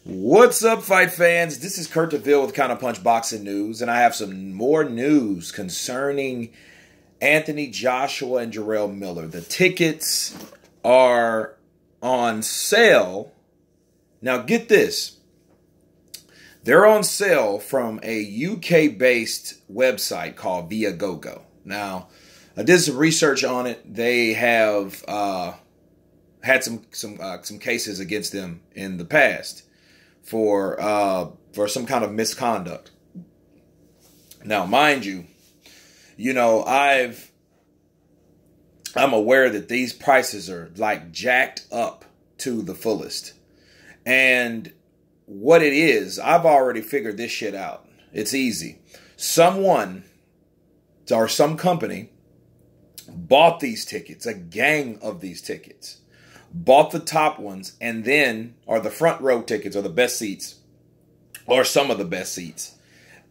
What's up, fight fans? This is Kurt DeVille with Counterpunch Boxing News, and I have some more news concerning Anthony Joshua and Jarrell Miller. The tickets are on sale. Now, get this. They're on sale from a UK-based website called Viagogo. Now, I did some research on it. They have had some cases against them in the past for some kind of misconduct. Now, mind you, I'm aware that these prices are like jacked up to the fullest. And what it is, I've already figured this shit out. It's easy. Someone or some company bought these tickets, a gang of these tickets, bought the top ones, and then, or the front row tickets, or the best seats, or some of the best seats,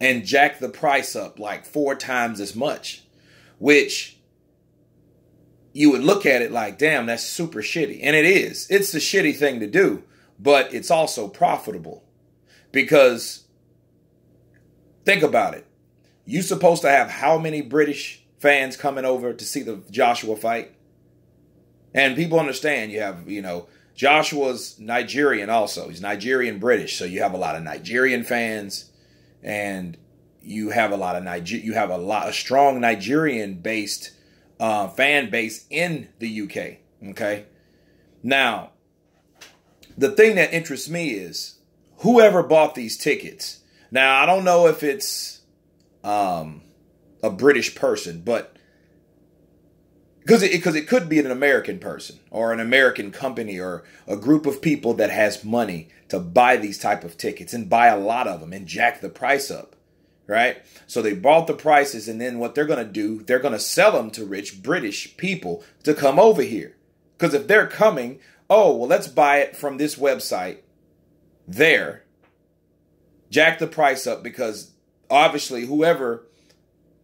and jacked the price up like 4 times as much, which you would look at it like, damn, that's super shitty. And it is. It's the shitty thing to do, but it's also profitable because think about it. You're supposed to have how many British fans coming over to see the Joshua fight? And people understand you have, Joshua's Nigerian also. He's Nigerian British. So you have a lot of Nigerian fans, and you have a strong Nigerian based fan base in the UK. Okay. Now, the thing that interests me is whoever bought these tickets. Now, I don't know if it's a British person, but because it could be an American person or an American company or a group of people that has money to buy these type of tickets and buy a lot of them and jack the price up, right? So they bought the prices, and then what they're going to do, they're going to sell them to rich British people to come over here. Because if they're coming, oh, well, let's buy it from this website there, jack the price up, because obviously whoever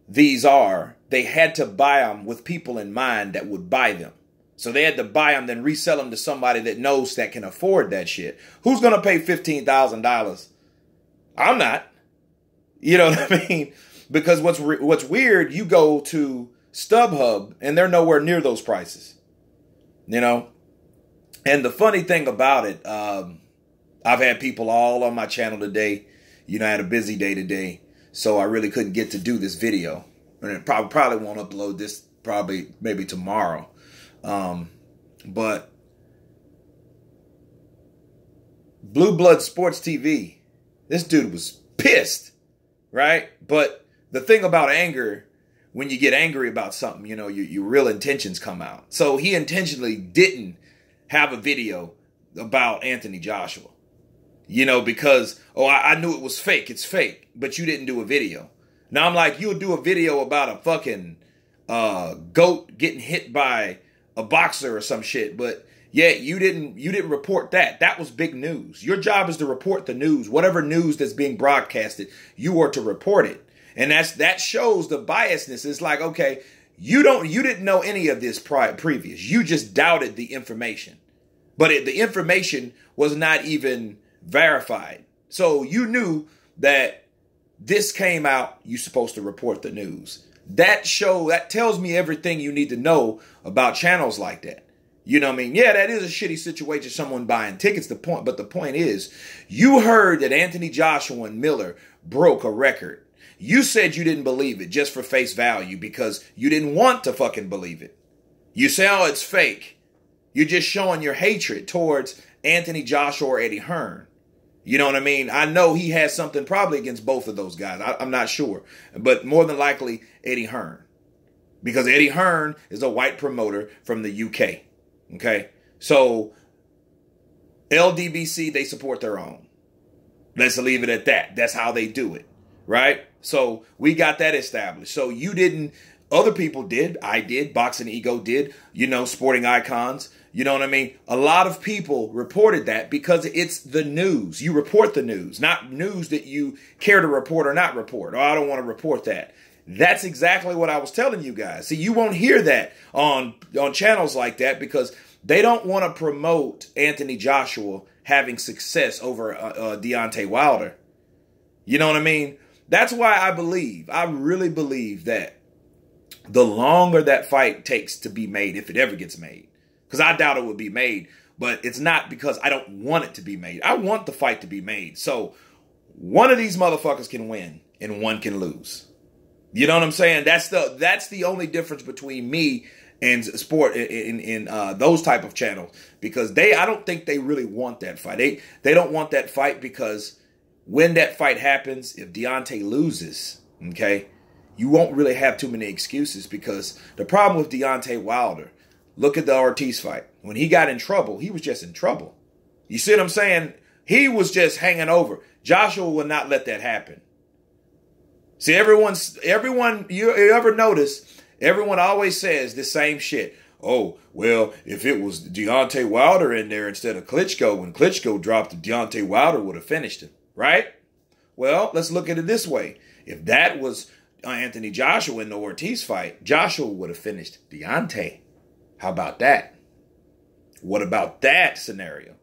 these are, they had to buy them with people in mind that would buy them. So they had to buy them, then resell them to somebody that knows that can afford that shit. Who's going to pay $15,000? I'm not. You know what I mean? Because what's weird, you go to StubHub and they're nowhere near those prices. And the funny thing about it, I've had people all on my channel today. I had a busy day today, so I really couldn't get to do this video. And it probably won't upload this maybe tomorrow. But Blue Blood Sports TV, this dude was pissed, right? But the thing about anger, when you get angry about something, your real intentions come out. So he intentionally didn't have a video about Anthony Joshua, because, I knew it was fake. It's fake, but you didn't do a video. Now I'm like, you'll do a video about a fucking goat getting hit by a boxer or some shit, but yeah, you didn't report that. That was big news. Your job is to report the news. Whatever news that's being broadcasted, you are to report it. And that shows the biasness. It's like, okay, you didn't know any of this previous. You just doubted the information. But the information was not even verified. So you knew that this came out, you're supposed to report the news. That tells me everything you need to know about channels like that. You know what I mean? Yeah, that is a shitty situation, someone buying tickets, but the point is, you heard that Anthony Joshua and Miller broke a record. You said you didn't believe it just for face value because you didn't want to fucking believe it. You say, oh, it's fake. You're just showing your hatred towards Anthony Joshua or Eddie Hearn. You know what I mean? I know he has something probably against both of those guys. I'm not sure. But more than likely, Eddie Hearn. Because Eddie Hearn is a white promoter from the UK. Okay? So, LDBC, they support their own. Let's leave it at that. That's how they do it. Right? So, we got that established. So, you didn't. Other people did. I did. Boxing Ego did. Sporting Icons. You know what I mean? A lot of people reported that because it's the news. You report the news, not news that you care to report or not report. Oh, I don't want to report that. That's exactly what I was telling you guys. See, you won't hear that on channels like that because They don't want to promote Anthony Joshua having success over Deontay Wilder. You know what I mean? That's why I really believe that the longer that fight takes to be made, if it ever gets made, because I doubt it would be made, but it's not because I don't want it to be made. I want the fight to be made. So one of these motherfuckers can win and one can lose. You know what I'm saying? That's the only difference between me and sport in those type of channels, because I don't think they really want that fight. They don't want that fight because when that fight happens, if Deontay loses, okay, you won't really have too many excuses, because the problem with Deontay Wilder, look at the Ortiz fight. When he got in trouble, he was just in trouble. You see what I'm saying? He was just hanging over. Joshua will not let that happen. See, everyone, you ever notice, everyone always says the same shit. Oh, well, if it was Deontay Wilder in there instead of Klitschko, when Klitschko dropped, Deontay Wilder would have finished him, right? Well, let's look at it this way. If that was Anthony Joshua in the Ortiz fight, Joshua would have finished Deontay. How about that? What about that scenario?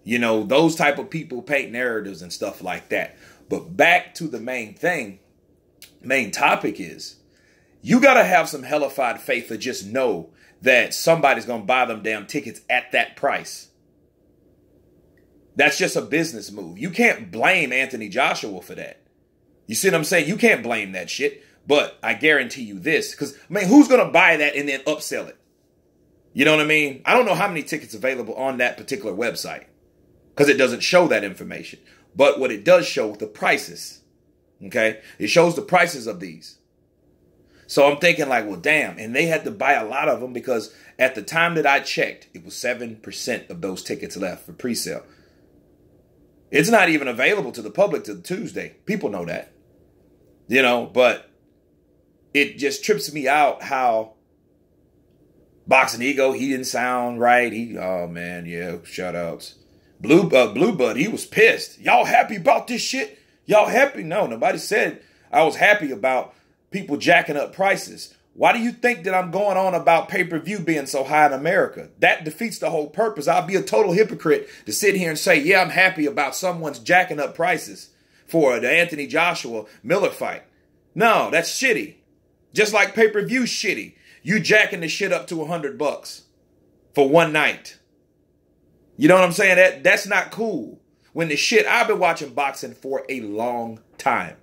You know, those type of people paint narratives and stuff like that. But back to the main thing, main topic is, you got to have some hellified faith to just know that somebody's going to buy them damn tickets at that price. That's just a business move. You can't blame Anthony Joshua for that. You see what I'm saying? You can't blame that shit. But I guarantee you this, because, I mean, who's going to buy that and then upsell it? You know what I mean? I don't know how many tickets available on that particular website, because it doesn't show that information. But what it does show, the prices. Okay? It shows the prices of these. So I'm thinking like, well, damn. And they had to buy a lot of them, because at the time that I checked, it was 7% of those tickets left for pre-sale. It's not even available to the public till Tuesday. People know that. You know, but it just trips me out how Boxing Ego, he didn't sound right. Oh man, yeah, shout outs. Blue Bud, he was pissed. Y'all happy about this shit? Y'all happy? No, nobody said I was happy about people jacking up prices. Why do you think that I'm going on about pay-per-view being so high in America? That defeats the whole purpose. I'll be a total hypocrite to sit here and say, yeah, I'm happy about someone's jacking up prices for the Anthony Joshua Miller fight. No, that's shitty. Just like pay-per-view shitty. You jacking the shit up to $100 for one night. You know what I'm saying? That's not cool. When the shit, I've been watching boxing for a long time.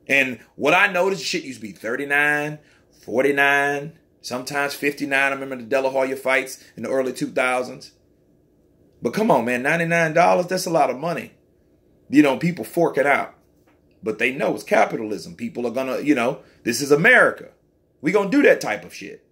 And what I noticed, shit used to be $39, $49, sometimes $59. I remember the De La Hoya fights in the early 2000s. But come on, man, $99, that's a lot of money. You know, people fork it out. But they know it's capitalism. People are going to, you know, this is America. We going to do that type of shit.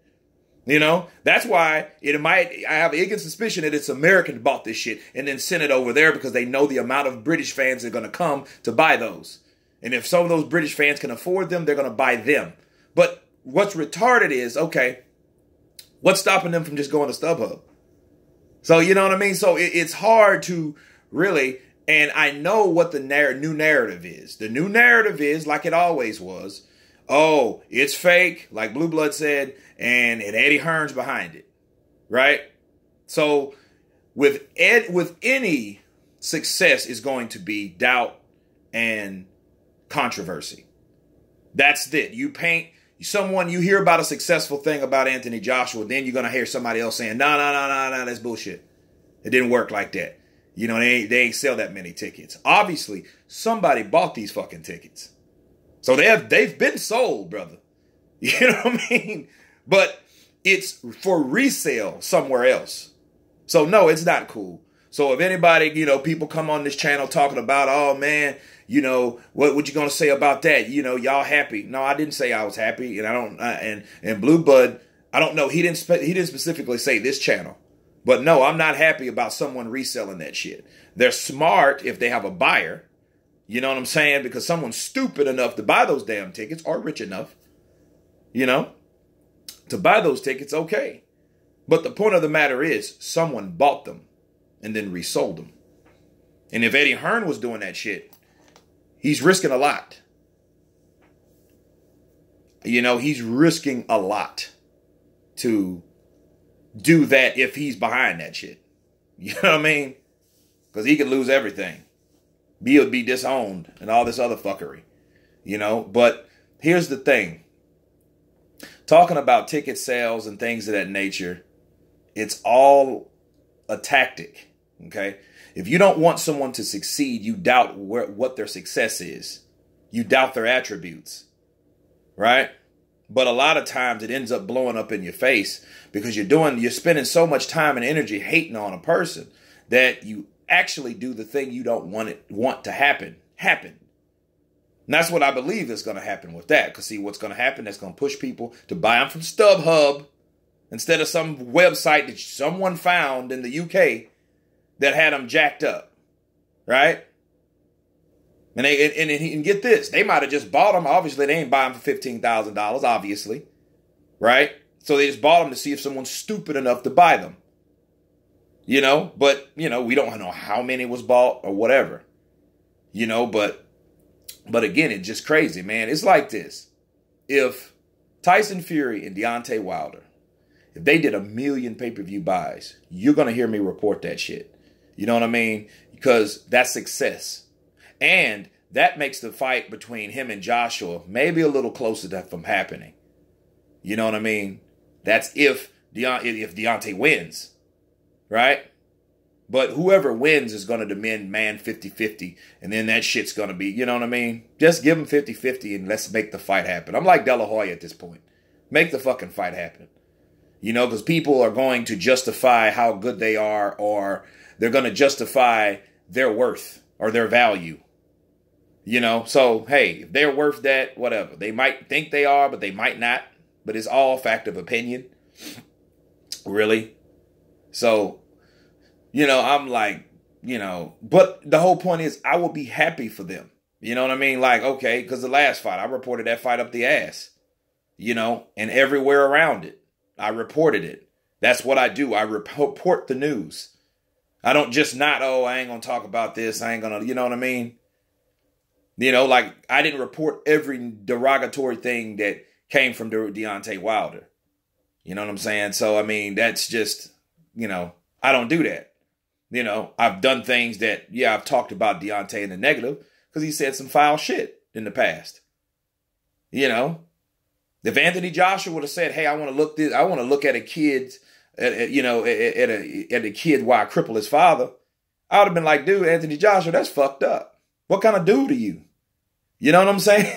You know, that's why I have an ignorant suspicion that it's Americans bought this shit and then sent it over there, because they know the amount of British fans that are going to come to buy those. And if some of those British fans can afford them, they're going to buy them. But what's retarded is, okay, what's stopping them from just going to StubHub? So, you know what I mean? So it's hard to really, and I know what the new narrative is. The new narrative is, like it always was, oh, it's fake, like Blue Blood said, and Eddie Hearn's behind it, right? So with any success is going to be doubt and controversy. That's it. You hear about a successful thing about Anthony Joshua, then you're going to hear somebody else saying, no, that's bullshit. It didn't work like that. You know, they ain't sell that many tickets. Obviously, somebody bought these fucking tickets. So they've been sold, brother. You know what I mean? But it's for resale somewhere else. So no, it's not cool. So if anybody, you know, people come on this channel talking about, oh man, you know, what you gonna say about that? You know, y'all happy? No, I didn't say I was happy, and I don't. And Blue Bud, I don't know. He didn't specifically say this channel, but no, I'm not happy about someone reselling that shit. They're smart if they have a buyer. You know what I'm saying? Because someone's stupid enough to buy those damn tickets, or rich enough, you know, to buy those tickets, okay. But the point of the matter is, someone bought them and then resold them. And if Eddie Hearn was doing that shit, he's risking a lot. You know, he's risking a lot to do that if he's behind that shit. You know what I mean? Because he could lose everything. He'll be disowned and all this other fuckery. You know? But here's the thing. Talking about ticket sales and things of that nature, it's all a tactic. Okay? If you don't want someone to succeed, you doubt what their success is. You doubt their attributes. Right? But a lot of times it ends up blowing up in your face because you're spending so much time and energy hating on a person that you actually do the thing you don't want to happen. And that's what I believe is going to happen with that. Because see, what's going to happen, that's going to push people to buy them from StubHub instead of some website that someone found in the UK that had them jacked up. Right? And get this, they might have just bought them. Obviously, they ain't buying them for $15,000, obviously. Right? So they just bought them to see if someone's stupid enough to buy them. You know? But, you know, we don't know how many was bought or whatever. You know, but again, it's just crazy, man. It's like this. If Tyson Fury and Deontay Wilder, if they did 1 million pay-per-view buys, you're going to hear me report that shit. You know what I mean? Because that's success. And that makes the fight between him and Joshua maybe a little closer from happening. You know what I mean? That's if Deontay wins, right? But whoever wins is going to demand 50-50. And then that shit's going to be, you know what I mean? Just give him 50-50 and let's make the fight happen. I'm like De La Hoya at this point. Make the fucking fight happen. You know, because people are going to justify how good they are, or they're going to justify their worth or their value. You know, so, hey, if they're worth that, whatever. They might think they are, but they might not. But it's all a fact of opinion. Really? So, you know, I'm like, you know, but the whole point is I will be happy for them. You know what I mean? Like, okay, because the last fight, I reported that fight up the ass. You know, and everywhere around it, I reported it. That's what I do. I report the news. I don't just I ain't going to talk about this. I ain't going to, you know what I mean? You know, like, I didn't report every derogatory thing that came from Deontay Wilder. You know what I'm saying? So, I mean, that's just, you know, I don't do that. You know, I've done things that, yeah, I've talked about Deontay in the negative because he said some foul shit in the past. You know, if Anthony Joshua would have said, hey, I want to look at a kid, at a kid while I cripple his father, I would have been like, dude, Anthony Joshua, that's fucked up. What kind of dude are you? You know what I'm saying?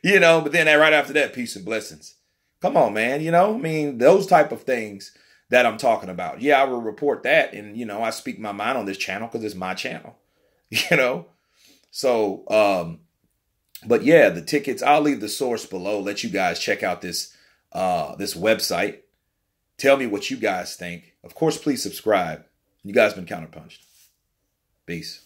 You know, but then right after that, peace and blessings. Come on, man. You know, I mean, those type of things that I'm talking about. Yeah, I will report that. And, you know, I speak my mind on this channel because it's my channel, you know? So, but yeah, the tickets, I'll leave the source below. Let you guys check out this website. Tell me what you guys think. Of course, please subscribe. You guys been Counterpunched. Peace.